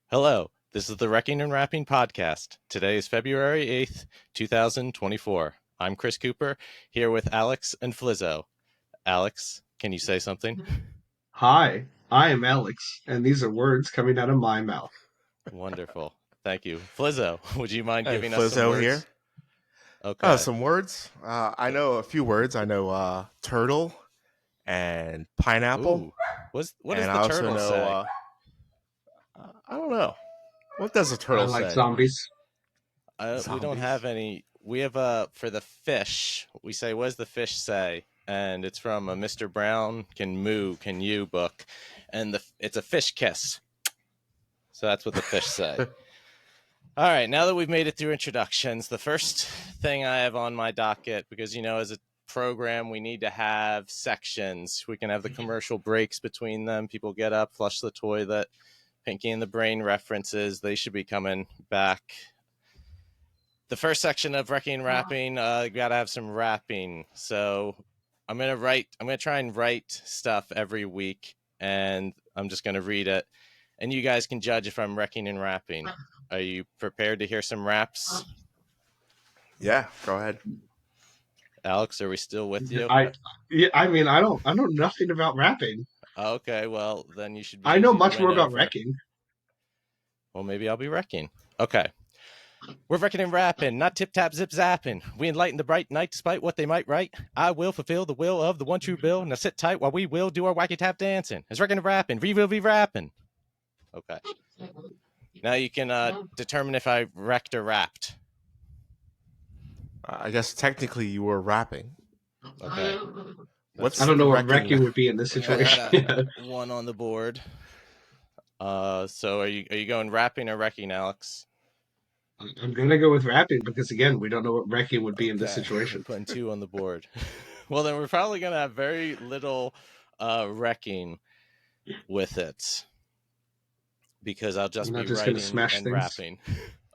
Hello, this is the Wrecking and Wrapping podcast. Today is February 8th, 2024. I'm Chris Cooper, here with Alex and Flizzo. Alex, can you say something? Hi, I am Alex, and these are words coming out of my mouth. Wonderful. Thank you. Flizzo, would you mind Hey, giving us some Flizzo here. words? Okay. Some words. I know a few words. I know turtle and pineapple, Ooh. What does and the I also turtle know. say? I don't know. What does a I turtle like say? zombies. We don't Zombies. have any. We have for the fish, we say, what does the fish say? And it's from a Mr. Brown Can Moo, Can You book. And it's a fish kiss. So that's what the fish say. All right, now that we've made it through introductions, the first thing I have on my docket, because, as a program, we need to have sections. We can have the commercial breaks between them. People get up, flush the toilet. Pinky and the Brain references, they should be coming back. The first section of Wrecking and Wrapping, got to have some rapping. So I'm going to try and write stuff every week, and I'm just going to read it. And you guys can judge if I'm wrecking and rapping. Are you prepared to hear some raps? Yeah, go ahead. Alex, are we still with you? I know nothing about rapping. Okay, well, then you should be I know easy to much more win about over. wrecking. Well, maybe I'll be wrecking. Okay. We're wrecking and rapping, not tip-tap zip-zapping. We enlighten the bright night despite what they might write. I will fulfill the will of the one true Bill. Now sit tight while we will do our wacky tap dancing. It's wrecking and rapping. We will be rapping. Okay. Now you can determine if I wrecked or rapped. I guess technically you were rapping. Okay. I What's don't the know what wrecking? wrecking would be in this I got situation. one on the board. So are you going rapping or wrecking, Alex? I'm gonna go with rapping because again, we don't know what wrecking would be in this Okay. We're situation. putting two on the board. Well, then we're probably gonna have very little wrecking with it, because I'll just I'm not be just gonna writing smash and things. rapping.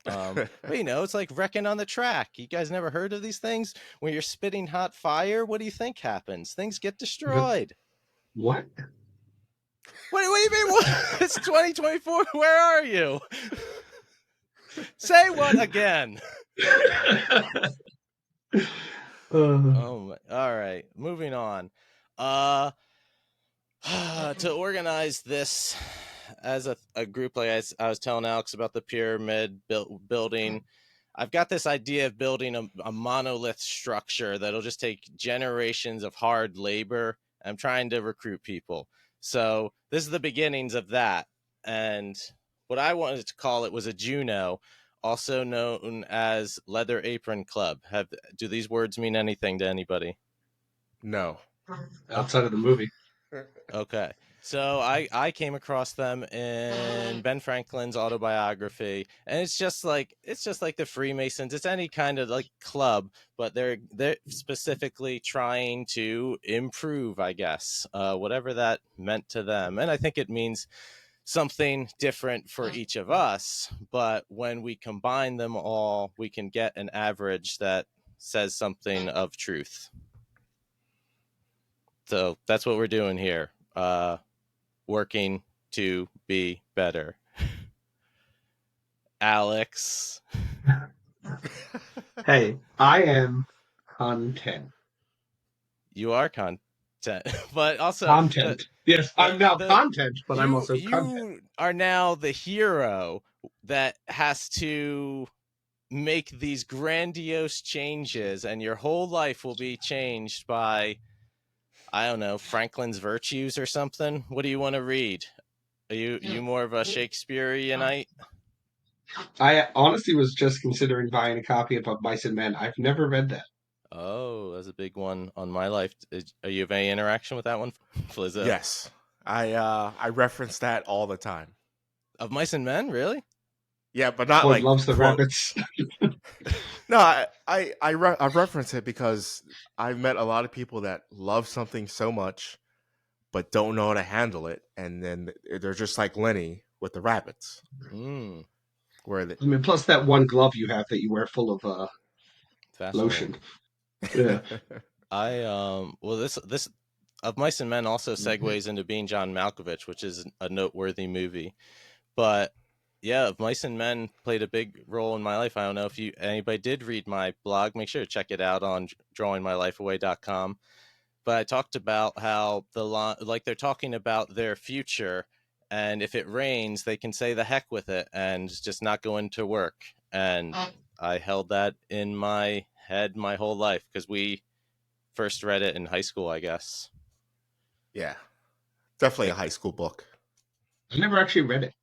But it's like wrecking on the track. You guys never heard of these things? When you're spitting hot fire, what do you think happens? Things get destroyed. What? What do you mean? What? It's 2024. Where are you? Say what again? Oh, all right. Moving on. Uh, to organize this as a group, like I was telling Alex about the pyramid building. I've got this idea of building a monolith structure that'll just take generations of hard labor. I'm trying to recruit people. So this is the beginnings of that. And what I wanted to call it was a Juno, also known as Leather Apron Club. Do these words mean anything to anybody? No. Outside of the movie. Okay. So I came across them in Ben Franklin's autobiography, and it's just like the Freemasons. It's any kind of like club, but they're specifically trying to improve, I guess, whatever that meant to them. And I think it means something different for each of us, but when we combine them all, we can get an average that says something of truth. So that's what we're doing here. Working to be better. Alex. Hey, I am content. You are content, but also Content. Yes, I'm now the content, but I'm you also content. you are now the hero that has to make these grandiose changes, and your whole life will be changed by, I don't know, Franklin's virtues or something. What do you want to read? Are you more of a Shakespeareanite? I honestly was just considering buying a copy of Mice and Men. I've never read that. Oh, that's a big one on my life. Are you have any interaction with that one, Flizzo? Yes. I reference that all the time. Of Mice and Men, really? Yeah, but not Ford like loves the quote. rabbits. No, I reference it because I've met a lot of people that love something so much but don't know how to handle it, and then they're just like Lenny with the rabbits, Mm, where the, I mean, plus that one glove you have that you wear full of fascinating. lotion. Yeah. Well, this of Mice and Men also segues into Being John Malkovich, which is a noteworthy movie. But yeah, Mice and Men played a big role in my life. I don't know if anybody did read my blog. Make sure to check it out on drawingmylifeaway.com. But I talked about how like they're talking about their future, and if it rains, they can say the heck with it and just not go into work. And I held that in my head my whole life because we first read it in high school, I guess. Yeah, definitely a Like, high school book. I never actually read it.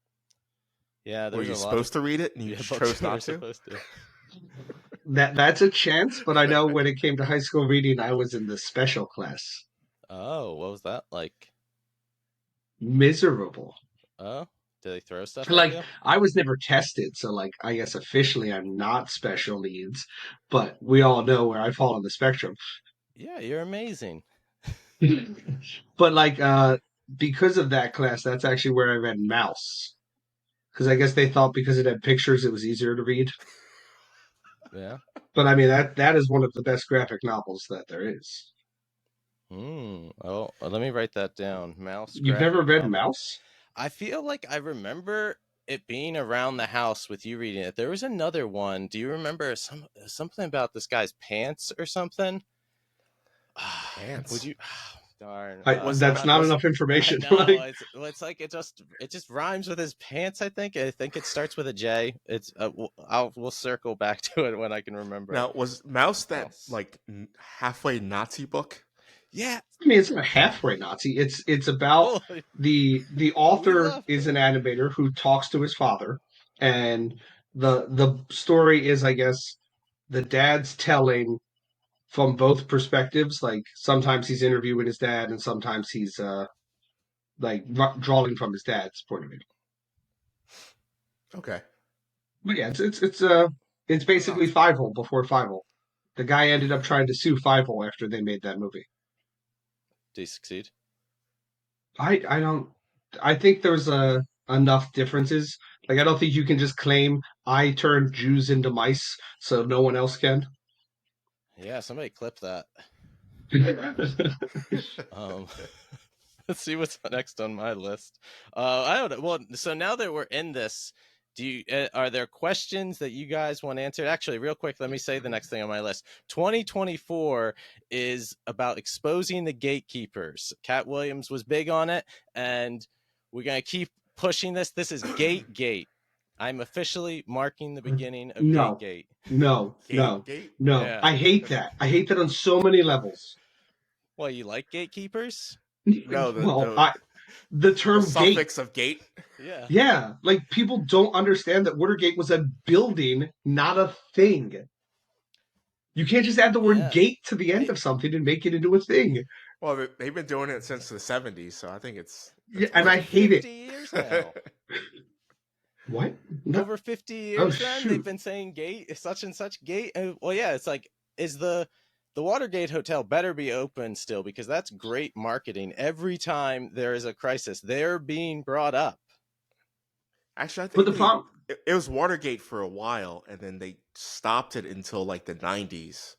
yeah, Were there's you a lot of supposed to read it and you just books chose we were not to? supposed to. That's a chance, but I know when it came to high school reading, I was in the special class. Oh, what was that like? Miserable. Oh, did they throw stuff at Like you? I was never tested, so like I guess officially I'm not special needs, but we all know where I fall on the spectrum. Yeah, you're amazing. But like because of that class, that's actually where I read Mouse. Because I guess they thought because it had pictures it was easier to read. Yeah. But I mean that is one of the best graphic novels that there is. Oh, let me write that down. Mouse You've never graphic read novel. Mouse? I feel like I remember it being around the house with you reading it. There was another one. Do you remember something about this guy's pants or something? Would Pants. you? Darn. Was That's Somehow not was enough I information. know Like it's like it just rhymes with his pants. I think it starts with a J. It's we'll circle back to it when I can remember. now was Mouse that Mouse. like halfway Nazi book? Yeah. I mean, it's not halfway Nazi. It's about Well, the we author love is an him. animator who talks to his father, and the story is, I guess, the dad's telling from both perspectives. Like sometimes he's interviewing his dad, and sometimes he's like drawing from his dad's point of view. Okay. But yeah, it's basically Nazi book. Fievel before Fievel. The guy ended up trying to sue Fievel after they made that movie. Do you succeed? I don't. I think there's enough differences. Like I don't think you can just claim I turned Jews into mice, so no one else can. Yeah, somebody clip that. Um, let's see what's next on my list. I don't know. Well, so now that we're in this, are there questions that you guys want answered? Actually, real quick, let me say the next thing on my list. 2024 is about exposing the gatekeepers. Cat Williams was big on it, and we're gonna keep pushing this. This is Gate. I'm officially marking the beginning of No, Gate. no, Gate no, gate. no. Yeah. I hate that. I hate that on so many levels. Well, you like gatekeepers? No, Well, the the term gate. suffix of gate. Yeah. Yeah, like people don't understand that Watergate was a building, not a thing. You can't just add the word Yeah. gate to the end I of something and make it into a thing. Well, they've been doing it since the '70s, so I think Yeah, that's and I over working. hate it. 50 years now. What? No. Over 50 Oh years then they've shoot. been saying gate, such and such gate. Well, yeah, it's like is the Watergate Hotel better be open still because that's great marketing. Every time there is a crisis, they're being brought up. Actually, I But think the problem, it was Watergate for a while, and then they stopped it until like the '90s,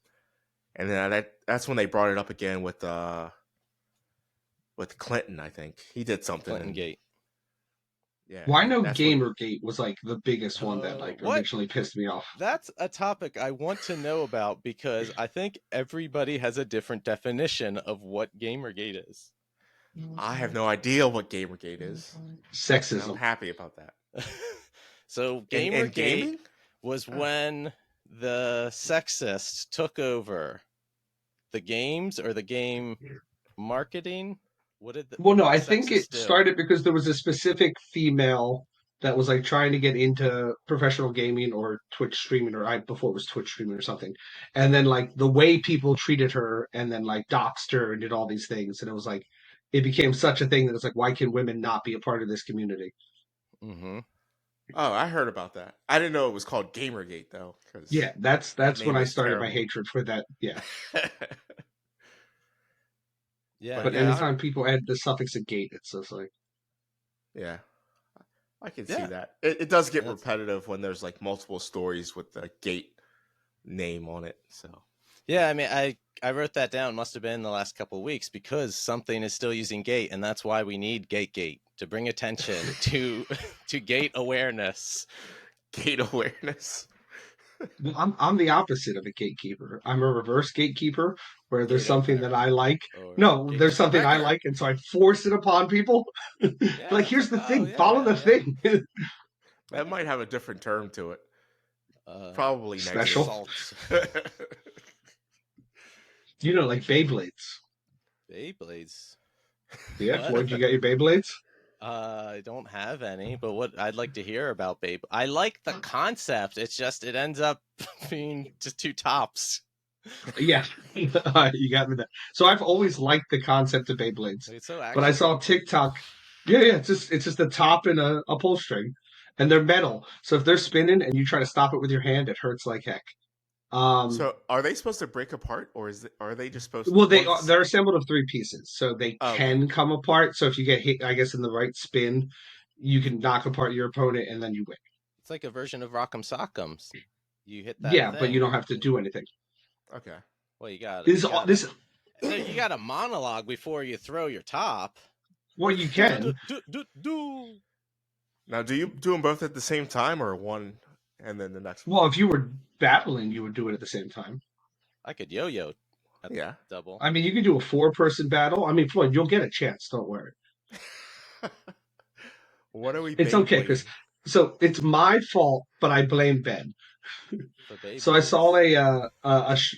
and then that's when they brought it up again with Clinton. I think he did something, Clinton and Gate. yeah, well, I and know that's when Gamergate was like the biggest one that like What? originally pissed me off. That's a topic I want to know about because I think everybody has a different definition of what Gamergate is. I have no idea what Gamergate is, and I'm Sexism. happy about that. So In Gamergate gaming, was oh, when the sexists took over the games or the game marketing. Well, what no, did the I think sexists it do? started because there was a specific female that was like trying to get into professional gaming or Twitch streaming, or I before it was Twitch streaming or something. And then like the way people treated her, and then like doxed her and did all these things, and it was like it became such a thing that it's like, why can women not be a part of this community? Mm-hmm. oh, I heard about that. I didn't know it was called Gamergate though, because Yeah, that's that when name I is started my terrible. hatred for that. Yeah, Yeah, But but yeah, that's anytime people add the suffix of gate, it's just like yeah, I can see yeah, that. It does get that's repetitive when there's like multiple stories with the gate name on it. So Yeah, I mean, I wrote that down. Must have been the last couple of weeks because something is still using gate, and that's why we need gate to bring attention to gate awareness. Gate awareness. I'm the opposite of a gatekeeper. I'm a reverse gatekeeper where there's Gate something opener that I like. or No, gate there's something I wrecker. like, and so I force it upon people. Yeah, Like, it's here's like, the oh thing, yeah, follow yeah, the yeah. thing. That might have a different term to it. Uh, Probably negative. Special. assault. Like Beyblades. Beyblades. Yeah, What? Floyd, you got your Beyblades? I don't have any, but what I'd like to hear about Babe. I like the concept. It's just it ends up being just two tops. Yeah, you got me there. So I've always liked the concept of Beyblades, It's so but I action. saw TikTok. Yeah, yeah, it's just a top and a pull string, and they're metal. So if they're spinning and you try to stop it with your hand, it hurts like heck. Um, So, are they supposed to break apart, or are they just supposed? well, Once. they're assembled of three pieces, so they Oh, okay. can come apart. So if you get hit, I guess in the right spin, you can knock apart your opponent, and then you win. It's like a version of Rock'em Sock'ems. You hit that Yeah, but you don't thing. have to do anything. Okay. Well, you got This you got a this you got a monologue before you throw your top. well, you Do, do, do, can. do, do, do. Now, do you do them both at the same time, or one and then the next one? Well, if you were battling, you would do it at the same time. I could yo-yo at Yeah. double. I mean, you could do a four-person battle. I mean, Floyd, you'll get a chance. Don't worry. What are we It's okay, Chris. Beyblading? So it's my fault, but I blame Ben. For So I saw Beyblades.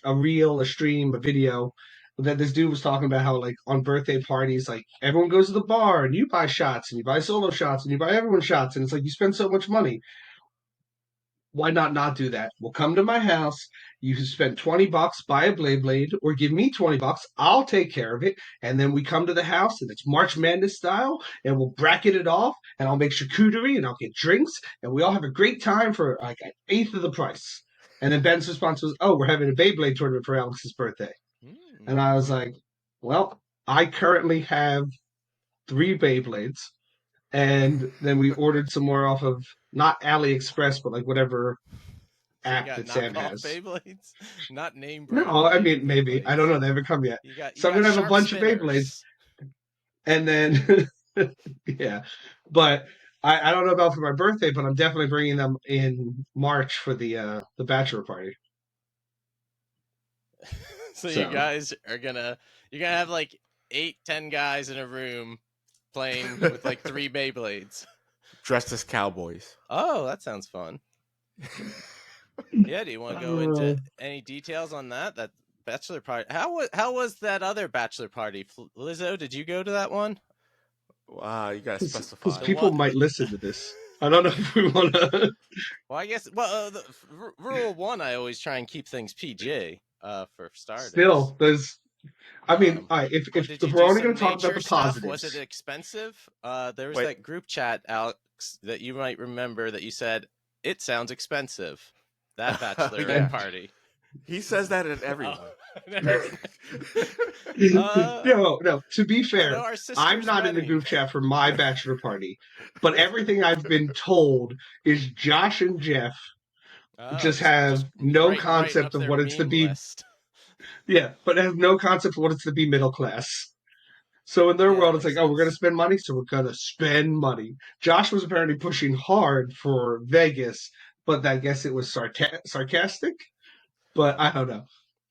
a reel, a stream, a video that this dude was talking about how like on birthday parties, like everyone goes to the bar and you buy shots and you buy solo shots and you buy everyone shots and it's like you spend so much money. Why not do that? We'll come to my house. You can spend $20, buy a Blade, or give me $20. I'll take care of it. And then we come to the house and it's March Madness style, and we'll bracket it off, and I'll make charcuterie and I'll get drinks, and we all have a great time for like an eighth of the price. And then Ben's response was, "Oh, we're having a Beyblade tournament for Alex's birthday." And I was like, "Well, I currently have three Beyblades." And then we ordered some more off of not AliExpress, but like whatever So you app got that Sam knockoff has. Beyblades, not name brand No, I mean maybe. I don't Beyblades. know. They haven't come yet. You So I'm got gonna have a sharp bunch of Beyblades, spinners. and then yeah. But I don't know about for my birthday, but I'm definitely bringing them in March for the bachelor party. So you So guys are you're gonna have like 8-10 guys in a room playing with like 3 Beyblades. Dressed as cowboys. Oh, that sounds fun. Yeah, do you want to go into any details on that bachelor party? How was that other bachelor party? Lizzo, did you go to that one? Wow, you gotta because specify. The people one might listen to this. I don't know if we want to. Well, I guess rule 1 I always try and keep things PG for starters. Still, there's. I mean, all right, Well, if did if you we're do only going some to talk about nature the stuff? Was it positives, expensive? There was Wait. that group chat, Alex, that you might remember that you said it sounds expensive. That bachelorette Yeah. party. He says that at everyone. no. To be I fair, know our I'm sister's not in the wedding. group chat for my bachelor party, but everything I've been told is Josh and Jeff Oh, just have just no writing concept up of their what it's to meme be. list. Yeah, but have no concept of what it's to be middle class. So in their Yeah, that world, it's makes like, oh, we're gonna sense. spend money, so we're gonna spend money. Josh was apparently pushing hard for Vegas, but I guess it was sarcastic. But I don't know.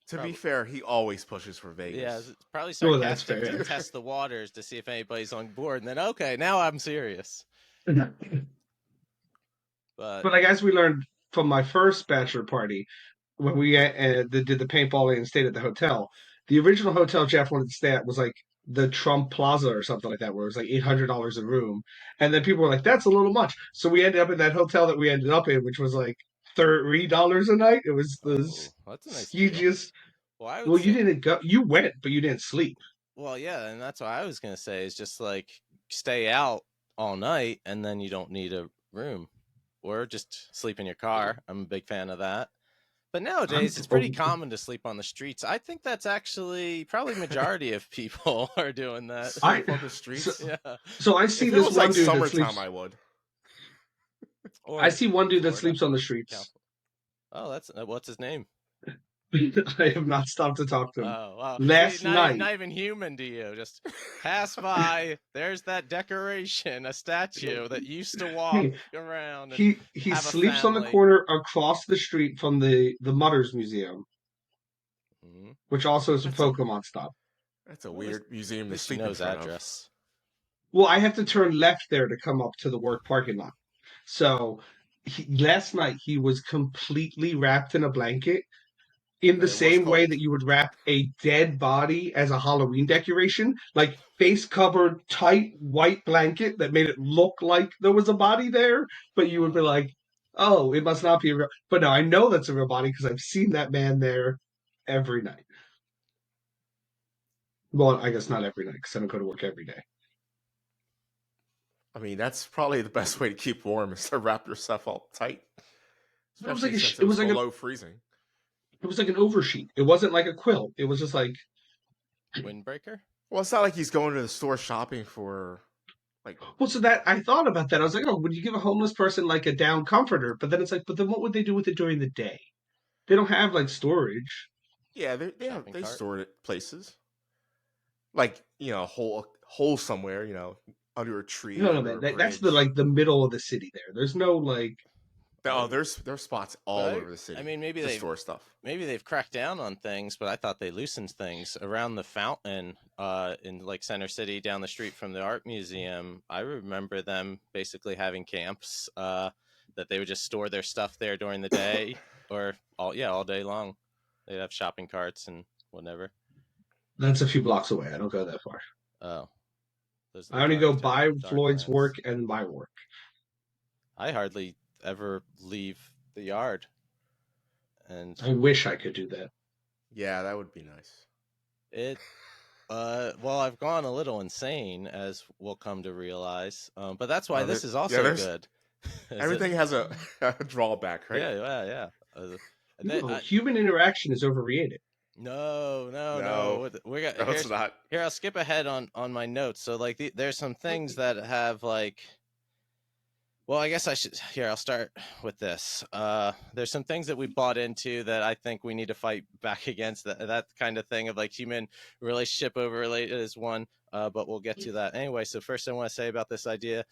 To be Probably. fair, he always pushes for Yeah, Vegas. it's probably Well, that's sarcastic to fair. test the waters to see if anybody's on board, and then okay, now I'm serious. But But I guess we learned from my first bachelor party when we did the paintballing and stayed at the hotel. The original hotel Jeff wanted to stay at was like the Trump Plaza or something like that, where it was like $800 a room, and then people were like, "That's a little much." So we ended up in that hotel that we ended up in, which was like $30 a night. It was the oh, that's a nice deal. skeegiest. Well, I would Well, you say, didn't go. You went, but you didn't sleep. well, yeah, and that's what I was gonna say is just like stay out all night, and then you don't need a room, or just sleep in your car. I'm a big fan of that. But nowadays, it's pretty common to sleep on the streets. I think that's actually probably majority of people are doing that. Sleep on the so, streets. Yeah. so I see If it this was one like dude that summertime, sleeps. I would. Or I see one dude that Florida, sleeps on the streets. California. Oh, that's what's his name? I have not stopped to talk to him. Oh, wow. See, Last night, not even human to you. Just pass by. There's that decoration, a statue that used to walk he around and he have a sleeps on the family. corner across the street from the Mutters Museum, Mm-hmm. which also is a That's a Pokemon stop. That's a well, weird museum at to least she sleep in knows front of. address. Well, I have to turn left there to come up to the work parking lot. So last night he was completely wrapped in a blanket in the It was same way cold. that you would wrap a dead body as a Halloween decoration, like face covered, tight white blanket that made it look like there was a body there, but you would be Oh, like, oh, it must not be a real. But no, I know that's a real body because I've seen that man there every night. Well, I guess not every night because I don't go to work every day. I mean, that's probably the best way to keep warm is to wrap yourself all tight, But it was like especially since it it was was like below freezing. it was like an oversheet. It wasn't like a quilt. It was just like windbreaker. Well, it's not like he's going to the store shopping for like. well, so that I thought about that. I was like, oh, would you give a homeless person like a down comforter? But then it's like, but then what would they do with it during the day? They don't have like storage. Yeah, Shopping they cart. store it places like a hole somewhere, under a tree, No, no, under man. a That's the bridge. like the middle of the city there. There's no like Oh, But there's spots but all over the I city mean, to store stuff. maybe they've cracked down on things, but I thought they loosened things around the fountain in like Center City down the street from the art museum. I remember them basically having camps that they would just store their stuff there during the day or all day long. They'd have shopping carts and whatever. that's a few blocks away. I don't go that far. Oh, those are the I only go dark by dark Floyd's work lands. and my work. I hardly ever leave the yard, and I wish I could do that. Yeah, that would be nice. it well, I've gone a little insane, as we'll come to realize. But that's why this is Yeah, also there's good. Is it? everything has a, a drawback, right? Yeah. And then, No, human interaction is overrated. no. No, We got no, it's not. here. I'll skip ahead on my notes. So like, there's some things that have like. Well, I guess I should. Here, I'll start with this. There's some things that we bought into that I think we need to fight back against. That kind of thing of like human relationship overrated is one, but we'll get to that anyway. So first, I want to say about this idea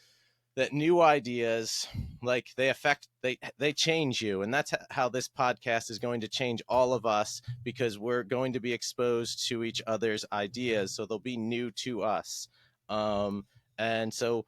that new ideas, like they change you, and that's how this podcast is going to change all of us because we're going to be exposed to each other's ideas, so they'll be new to us. And so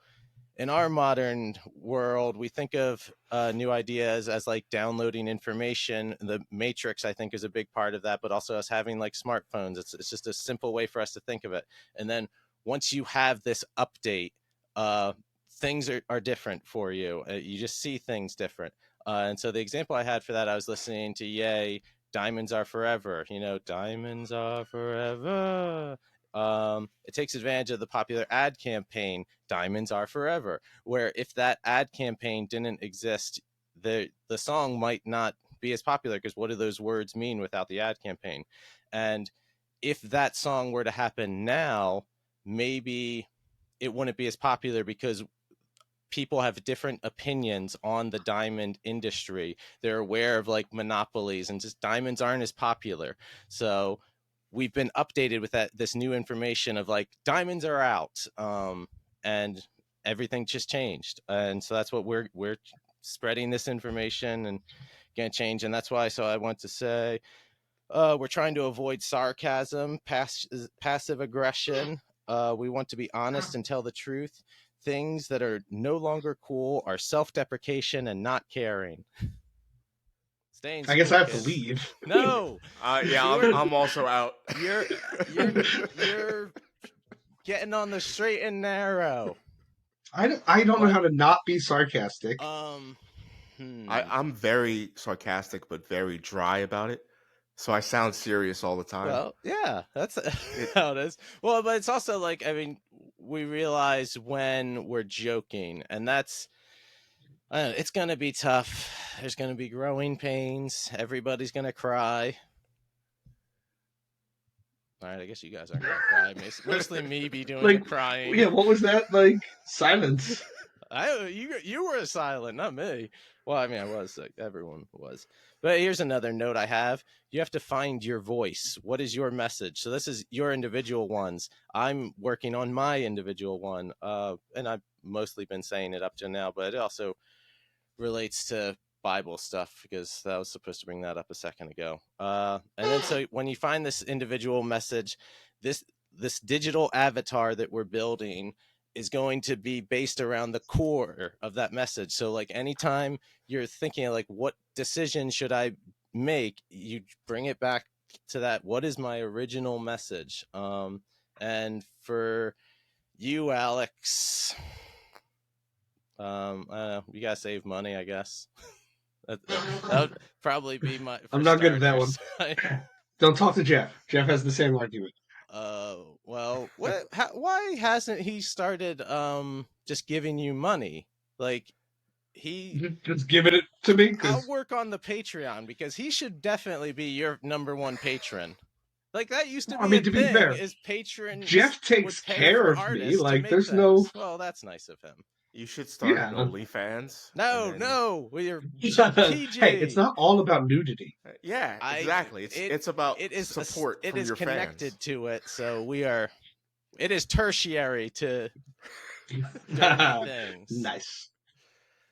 in our modern world, we think of new ideas as like downloading information. The Matrix, I think, is a big part of that, but also us having like smartphones. It's just a simple way for us to think of it. And then once you have this update, uh, things are different for you. You just see things different. And so the example I had for that, I was listening to Ye, Diamonds Are Forever. Diamonds are forever. It takes advantage of the popular ad campaign Diamonds Are Forever, where if that ad campaign didn't exist, the song might not be as popular because what do those words mean without the ad campaign? And if that song were to happen now, maybe it wouldn't be as popular because people have different opinions on the diamond industry. They're aware of like monopolies and just diamonds aren't as popular. So we've been updated with this new information of like diamonds are out, and everything just changed, and so that's what we're spreading this information and gonna change, and that's why. So I want to say we're trying to avoid sarcasm, passive aggression. We want to be honest and tell the truth. Things that are no longer cool are self-deprecation and not caring. Stay in I guess school, I have to kids. leave. No, Yeah, you're I'm also out. you're you're getting on the straight and narrow. I don't know But how to not be sarcastic. um, hmm. I'm very sarcastic, but very dry about it. So I sound serious all the time. Well, yeah, that's It, how it is. Well, but it's also like I mean, we realize when we're joking, and that's I don't know, it's gonna be tough. There's gonna be growing pains. Everybody's gonna cry. All right, I guess you guys aren't gonna cry. Mostly me be doing the Like, crying. yeah, what was that? Like silence. You were silent, not me. Well, I mean, I was. Everyone was. But here's another note I have. You have to find your voice. What is your message? So this is your individual ones. I'm working on my individual one, and I've mostly been saying it up to now, but it also relates to Bible stuff because that was supposed to bring that up a second ago. And then so when you find this individual message, this digital avatar that we're building is going to be based around the core of that message. So like anytime you're thinking like what decision should I make, you bring it back to that. What is my original message? And for you, Alex, I don't know. You gotta save money, I guess. That would probably be my for I'm not good at that one. starters. Don't talk to Jeff. Jeff has the same argument. Well, why hasn't he started just giving you money? Like Just giving it to me I'll because work on the Patreon because he should definitely be your number one patron. Like that used to I be a mean, to be thing. fair, Is patrons Jeff would takes pay care for of me. artists to Like, make there's no, things. Well, that's nice of him. You should start an yeah. OnlyFans. No, then... no, we're PG. Hey, it's not all about nudity. Yeah, exactly. It's about support it from is your connected fans. to it, so we are. It is tertiary to dirty things. Nice.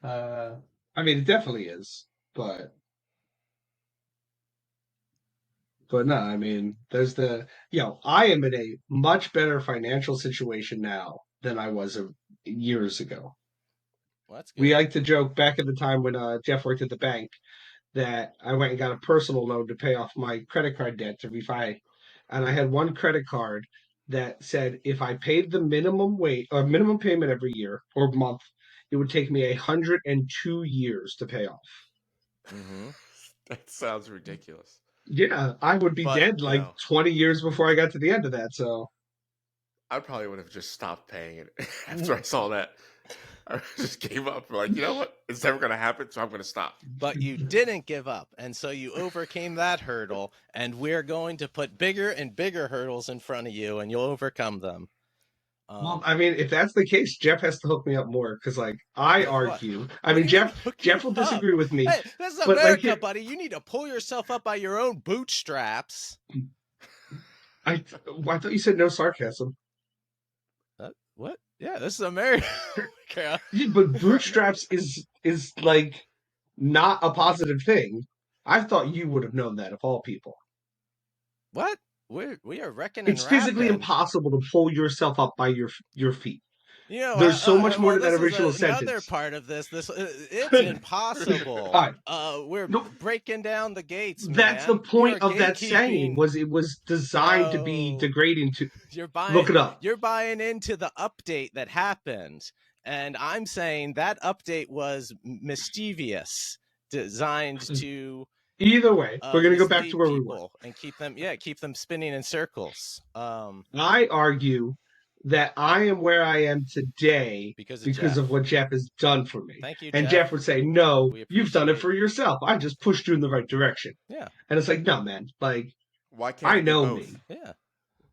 I mean, it definitely is, but no. I mean, there's I am in a much better financial situation now than I was years ago. Well, that's good. We like to joke back at the time when Jeff worked at the bank that I went and got a personal loan to pay off my credit card debt to refi, and I had one credit card that said if I paid the minimum payment every year or month, it would take me 102 years to pay off. Mm-hmm. That sounds ridiculous. Yeah, I would be dead like 20 years before I got to the end of that. So I probably would have just stopped paying it after I saw that. I just gave up. Like, you know what? It's never going to happen, so I'm going to stop. But you didn't give up, and so you overcame that hurdle, and we're going to put bigger and bigger hurdles in front of you, and you'll overcome them. well, I mean, if that's the case, Jeff has to hook me up more because, like, I argue. I mean, Jeff will disagree with me. Hey, this is America, buddy. You need to pull yourself up by your own bootstraps. I thought you said no sarcasm. What? Yeah, this is America. Yeah, but bootstraps is like not a positive thing. I thought you would have known that of all people. What? We are reckoning. It's physically impossible to pull yourself up by your feet. You know, there's so much more to that original sentence. Another part of this it's impossible. We're breaking down the gates. That's man. the point of that saying. It was designed to be degrading to. Look it up. You're buying into the update that happened, and I'm saying that update was mischievous, designed to. Either way, we're going to go back to where we were and keep them spinning in circles. I argue that I am where I am today because of what Jeff has done for me. Thank you, and Jeff would say, no, you've done it for yourself. I just pushed you in the right direction. Yeah. And it's like, no, man. Like, why can't I know me. Yeah.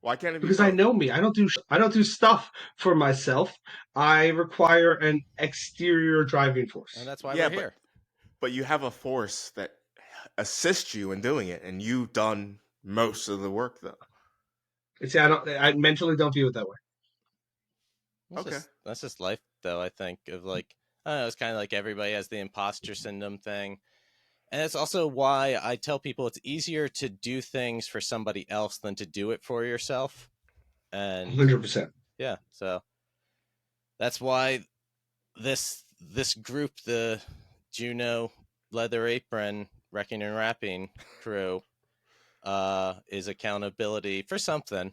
Why can't it be because both? I know me. I don't do stuff for myself. I require an exterior driving force. And that's why we're here. But you have a force that assists you in doing it, and you've done most of the work, though. See, I mentally don't view it that way. That's just life, though. I think of like, I don't know. It's kind of like everybody has the imposter syndrome thing, and it's also why I tell people it's easier to do things for somebody else than to do it for yourself. And 100%. Yeah, so that's why this group, the Juno Leather Apron Wrecking and Rapping crew, is accountability for something.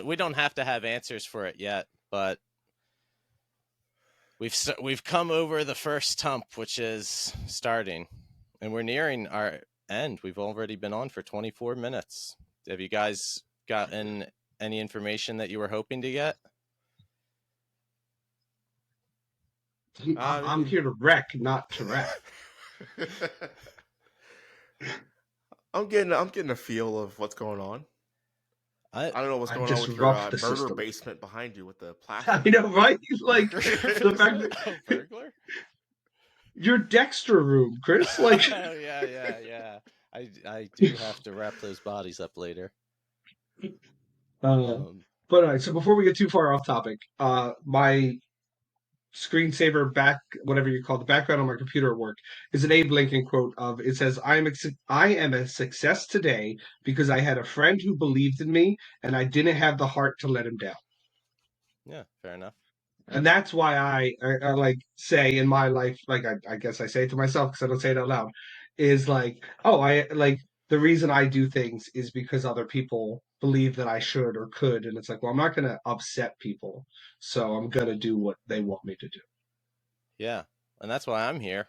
We don't have to have answers for it yet, but we've come over the first hump, which is starting, and we're nearing our end. We've already been on for 24 minutes. Have you guys gotten any information that you were hoping to get? I'm here to wreck, not to rap. I'm getting a feel of what's going on. I don't know what's I going on with your disrupt the murder system. basement behind you with the I plastic. know, right? Like Murder the fact basement? Oh, that burglar? your Dexter room, Chris. Like, Oh yeah. I do have to wrap those bodies up later. uh, Um, but all right. So before we get too far off topic, my screensaver whatever you call the background on my computer at work is an Abe Lincoln quote of it says, I am a success today because I had a friend who believed in me and I didn't have the heart to let him down. yeah, fair enough. And that's why I like say in my life, like I guess I say it to myself because I don't say it out loud, is like, oh, I like the reason I do things is because other people believe that I should or could, and it's like, well, I'm not going to upset people, so I'm going to do what they want me to do. Yeah, and that's why I'm here.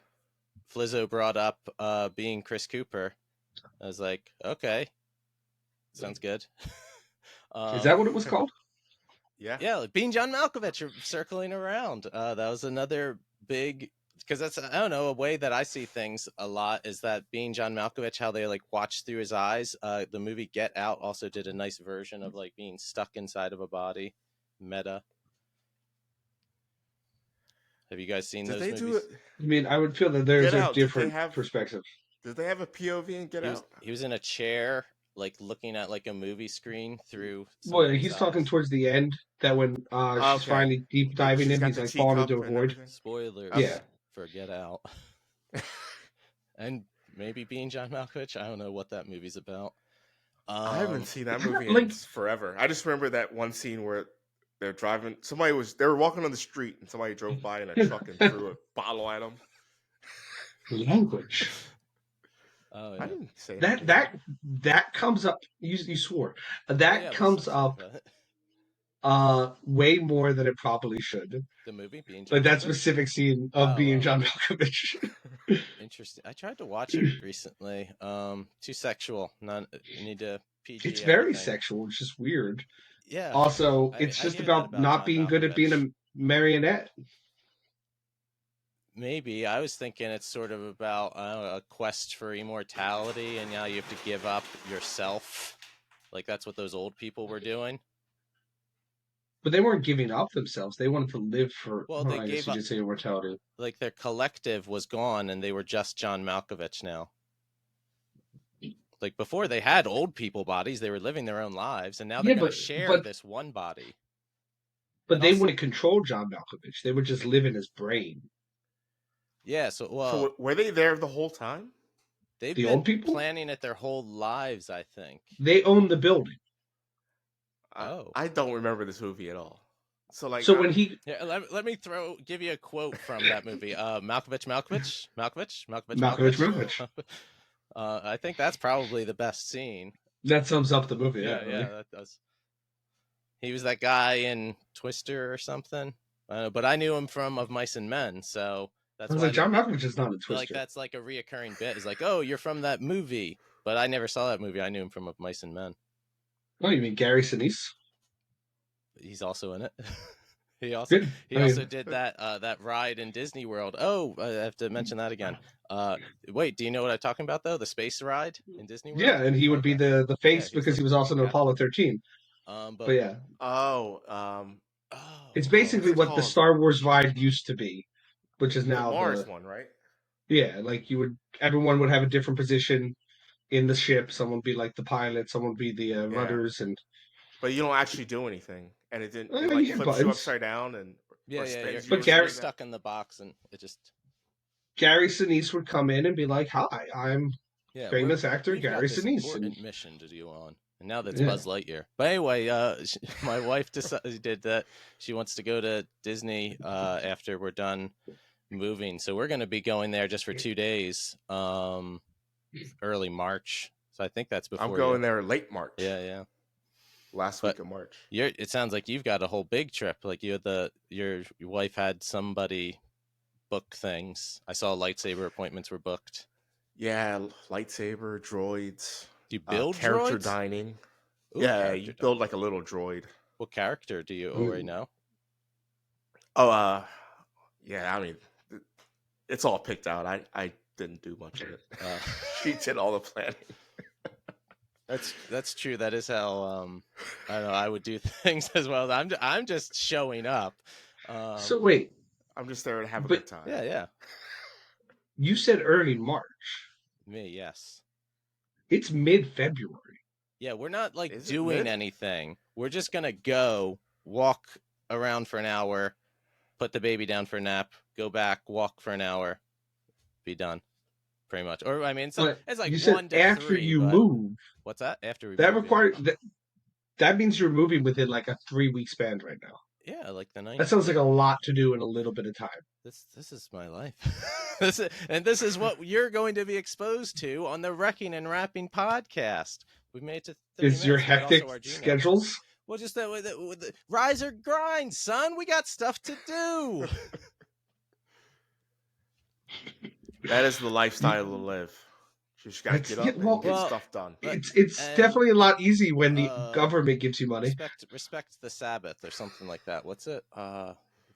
Flizzo brought up being Chris Cooper. I was like, okay, sounds good. Is um, that what it was called? Yeah. yeah, like being John Malkovich circling around. That was another big, because that's, I don't know, a way that I see things a lot is that being John Malkovich, how they like watch through his eyes. The movie Get Out also did a nice version of like being stuck inside of a body, meta. Have you guys seen Did those they do it? movies? I mean, I would feel that there's Get a Out. different perspective. Did they have a POV in Get Out? He was in a chair, like looking at like a movie screen through Well, somebody's he's talking eyes. towards the end that when she's Okay. finally deep diving She's him, got he's the like falling into teacup a and void. everything. Spoilers Yeah. Okay. for Get Out. And maybe being John Malkovich. I don't know what that movie's about. I haven't seen that It's not movie in like forever. I just remember that one scene where they're driving. They were walking on the street and somebody drove by in a truck and threw a bottle at them. language. Oh I yeah. didn't say That anything. that that comes up. You swore Oh that yeah, we comes still talk up about it. way more than it probably should. The movie being Like John that Malkovich. specific scene of being Oh, John Malkovich. interesting. I tried to watch it recently. Too sexual. Not need to It's PG very everything. sexual, which is weird. Yeah, Also, it's I just hear that about about not John being good at being Malkovich. a marionette. Maybe I was thinking it's sort of about a quest for immortality, and now you have to give up yourself. Like that's what those old people were doing. But they weren't giving up themselves. They wanted to live for. Well, Oh, they I guess gave you up. did say immortality. Like their collective was gone, and they were just John Malkovich now. Like before, they had old people bodies; they were living their own lives, and now they're Yeah, going to but share but this one body. but And they also, wouldn't control John Malkovich. They would just live in his brain. yeah. So, well, So were they there the whole time? they've The old been people, planning it their whole lives, I think. they own the building. Oh, I don't remember this movie at all. So like, So when he yeah. Let me give you a quote from that movie. Malkovich, Malkovich. Malkovich, I think that's probably the best scene. that sums up the movie. Yeah, Yeah, that does. He was that guy in Twister or something. But I knew him from Of Mice and Men, so I that's was why like, John Malkovich is not a like Twister. that's like a reoccurring bit. Is like, oh, you're from that movie, but I never saw that movie. I knew him from Of Mice and Men. Oh, you mean Gary Sinise? He's also in it. he also Yeah, he I also mean, did that ride in Disney World. Oh, I have to mention that again. Wait, do you know what I'm talking about though? The space ride in Disney yeah, World. and he would be Okay, the yeah, face he's because the he was also in Apollo captain. 13. But But yeah, oh, it's what's basically it what the called? Star Wars ride used to be, which is The now Mars one, right? yeah, like everyone would have a different position in the ship. Someone would be like the pilot, someone would be the Yeah, rudders, and but you don't actually do anything, and it didn't. It you like hit flips you buttons. upside down and yeah, or yeah, spins you But you're upside down. stuck in the box, and it just Gary Sinise would come in and be like, "Hi, I'm yeah, famous actor we've got Gary this Sinise," and important mission to do on, and now that's yeah, Buzz Lightyear. But anyway, my wife decided that she wants to go to Disney after we're done moving, so we're going to be going there just for 2 days, early March. So I think that's I'm before you. going there late March, Yeah, yeah. last But week of March. it sounds like you've got a whole big trip. Like you had your wife had somebody book things. I saw lightsaber appointments were booked. Yeah, lightsaber droids, Do you build character droids? dining. Ooh, Yeah, character you build dining. like a little droid. What character do you already Ooh. know? Oh, yeah. I mean, it's all picked out. I didn't do much of it. She did all the planning. That's true. That is how I don't know. I would do things as well. I'm just showing up. So wait, I'm just there to have a but good time. Yeah. you said early March. Me, yes. It's mid-February. Yeah, we're not like Is it doing mid? anything. We're just gonna go walk around for an hour, put the baby down for a nap, go back, walk for an hour, be done. Pretty much. Or I mean, But it's like you said 1 to 3. after you But move, what's that? After we that move, yeah. requires that means you're moving within like a 3 week span right now. Yeah, like the That 9th. sounds like Yeah. a lot to do in a little bit of time. This is my life. This is what you're going to be exposed to on the Wrecking and Wrapping podcast. We've made it to 30 Is your minutes, but hectic also our Gmail. schedules? Well, just that with the rise or grind, son. We got stuff to do. That is the lifestyle to live. You just gotta get up and get stuff done. It's definitely a lot easy when the government gives you money. Respect the Sabbath or something like that. What's it?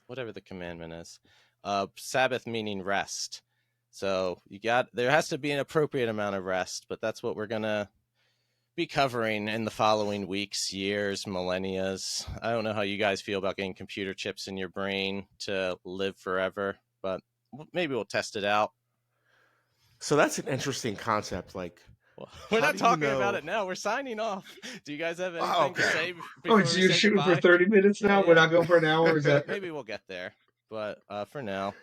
Whatever the commandment is. Sabbath meaning rest. So there has to be an appropriate amount of rest, but that's what we're gonna be covering in the following weeks, years, millennias. I don't know how you guys feel about getting computer chips in your brain to live forever, but maybe we'll test it out. So that's an interesting concept. Like, well, we're not talking about it now. We're signing off. Do you guys have anything to say before so we you're say shooting goodbye? for 30 minutes now? We're not going for an hour? Is that... Maybe we'll get there, but for now.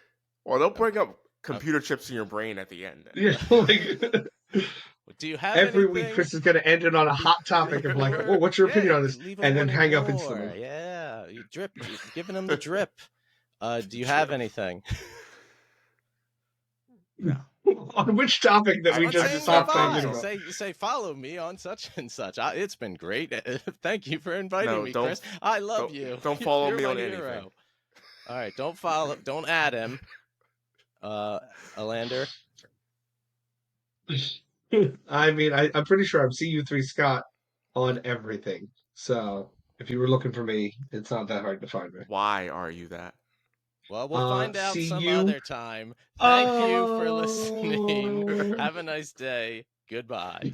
Well, they'll bring up computer chips in your brain at the end. Yeah, do you have every anything? week Chris is going to end it on a hot topic of like, well, what's your opinion on this? And then hang up instantly. Yeah, you drip, giving them the drip. Do you have anything? No. On which topic that we just stopped talking about? Say follow me on such and such. It's been great. Thank you for inviting me, Chris. I love you. Don't follow me on hero. anything. All right, don't add him. Alander. I mean, I'm pretty sure I'm CU3 Scott on everything. So if you were looking for me, it's not that hard to find me. Why are you that? Well, we'll find out some other time. Thank you for listening. Have a nice day. Goodbye.